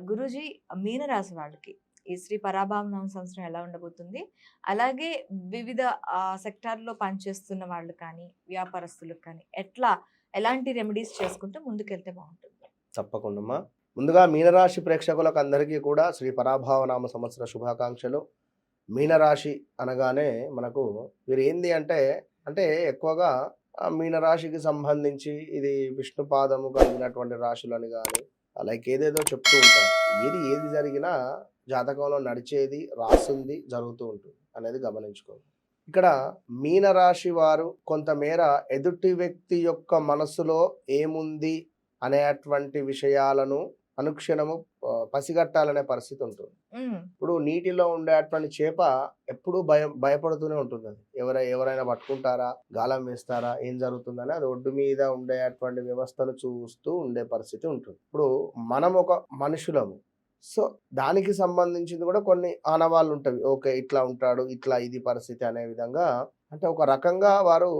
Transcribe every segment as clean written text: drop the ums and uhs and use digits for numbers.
గురూజీ, మీనరాశి వాళ్ళకి ఈ శ్రీ పరాభవనామ సంవత్సరం ఎలా ఉండబోతుంది? అలాగే వివిధ సెక్టార్‌లో పనిచేస్తున్న వాళ్ళు కానీ, వ్యాపారస్తులకు కానీ ఎలాంటి రెమెడీస్ చేసుకుంటే ముందుకెళ్తే బావుంటుంది? తప్పకుండమ్మా. ముందుగా మీనరాశి ప్రేక్షకులకు అందరికీ కూడా శ్రీ పరాభవనామ సంవత్సర శుభాకాంక్షలు. మీనరాశి అనగానే మనకు వీరేంది అంటే ఎక్కువగా మీనరాశికి సంబంధించి ఇది విష్ణు పాదము కలిగినటువంటి రాశులని గాని, లైక్ ఏదేదో చెప్తూ ఉంటారు. ఏది జరిగినా జాతకంలో నడిచేది, రాసుంది, జరుగుతూ ఉంటుంది అనేది గమనించుకోవాలి. ఇక్కడ మీనరాశి వారు కొంతమేర ఎదుటి వ్యక్తి యొక్క మనసులో ఏముంది అనేటువంటి విషయాలను అనుక్షణము పసిగట్టాలనే పరిస్థితి ఉంటుంది. ఇప్పుడు నీటిలో ఉండేటువంటి చేప ఎప్పుడూ భయపడుతూనే ఉంటుంది. అది ఎవరైనా పట్టుకుంటారా, గాలం వేస్తారా, ఏం జరుగుతుందని అది ఒడ్డు మీద ఉండేటువంటి వ్యవస్థను చూస్తూ ఉండే పరిస్థితి ఉంటుంది. ఇప్పుడు మనం ఒక మనుషులము. సో దానికి సంబంధించింది కూడా కొన్ని ఆనవాళ్ళు ఉంటవి. ఓకే, ఇట్లా ఉంటాడు, ఇట్లా ఇది పరిస్థితి అనే విధంగా అంటే ఒక రకంగా వారు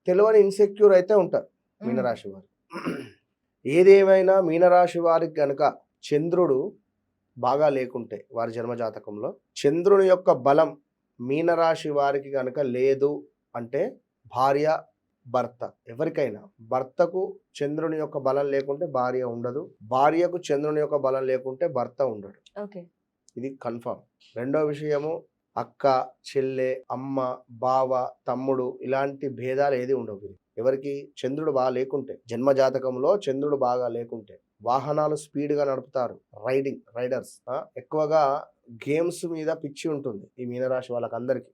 తెలియని ఇన్సెక్యూర్ అయితే ఉంటారు మీనరాశి వారు. ఏదేమైనా మీనరాశి వారికి గనక చంద్రుడు బాగా లేకుంటే వారి జన్మజాతకంలో చంద్రుని యొక్క బలం మీనరాశి వారికి గనక లేదు అంటే భార్య భర్త ఎవరికైనా భర్తకు చంద్రుని యొక్క బలం లేకుంటే భార్య ఉండదు, భార్యకు చంద్రుని యొక్క బలం లేకుంటే భర్త ఉండడు. ఇది కన్ఫర్మ్. రెండో విషయము, అక్క, చెల్లె, అమ్మ, బావ, తమ్ముడు ఇలాంటి భేదాలు ఏది ఉండవు. ఎవరికి చంద్రుడు బాగా లేకుంటే, జన్మజాతకంలో చంద్రుడు బాగా లేకుంటే వాహనాలు స్పీడ్గా నడుపుతారు. రైడర్స్ ఎక్కువగా గేమ్స్ మీద పిచ్చి ఉంటుంది ఈ మీనరాశి వాళ్ళకందరికీ.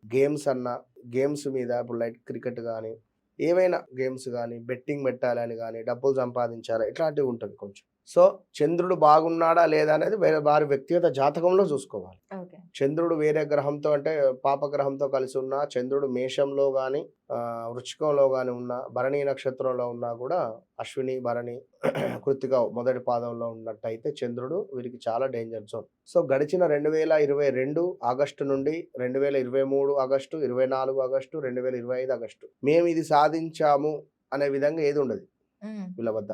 గేమ్స్ మీద ఇప్పుడు లైట్ క్రికెట్ కానీ ఏవైనా గేమ్స్ కానీ బెట్టింగ్ పెట్టాలని కానీ డబ్బులు సంపాదించాలి ఇట్లాంటివి ఉంటుంది కొంచెం. సో చంద్రుడు బాగున్నాడా లేదా అనేది వారి వ్యక్తిగత జాతకంలో చూసుకోవాలి. చంద్రుడు వేరే గ్రహంతో అంటే పాపగ్రహంతో కలిసి ఉన్నా, చంద్రుడు మేషంలో కానీ వృచ్చికంలో కానీ ఉన్నా, భరణి నక్షత్రంలో ఉన్నా కూడా అశ్విని, భరణి, కృత్తిక మొదటి పాదంలో ఉన్నట్టయితే చంద్రుడు వీరికి చాలా డేంజర్ జోన్. సో గడిచిన 2022 ఆగస్టు నుండి 2023 ఆగస్టు, 24 ఆగస్టు, 2025 ఆగస్టు మేము ఇది సాధించాము అనే విధంగా ఏది ఉండదు వీళ్ళ వద్ద.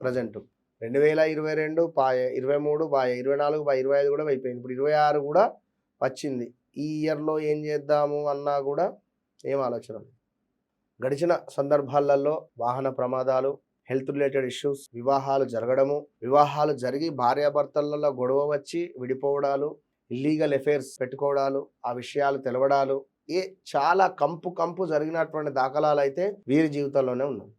ప్రజెంట్ 2022 పాయ, 23 పాయ, 24 పాయ, 25 కూడా అయిపోయింది. ఇప్పుడు 26 కూడా వచ్చింది. ఈ ఇయర్లో ఏం చేద్దాము అన్నా కూడా ఏం ఆలోచన లేదు. గడిచిన సందర్భాలలో వాహన ప్రమాదాలు, హెల్త్ రిలేటెడ్ ఇష్యూస్, వివాహాలు జరగడము, వివాహాలు జరిగి భార్యాభర్తలలో గొడవ వచ్చి విడిపోవడాలు, ఇల్లీగల్ అఫైర్స్ పెట్టుకోవడాలు, ఆ విషయాలు తెలవడాలు, చాలా కంపు జరిగినటువంటి దాఖలాలు అయితే వీరి జీవితంలోనే ఉన్నాయి.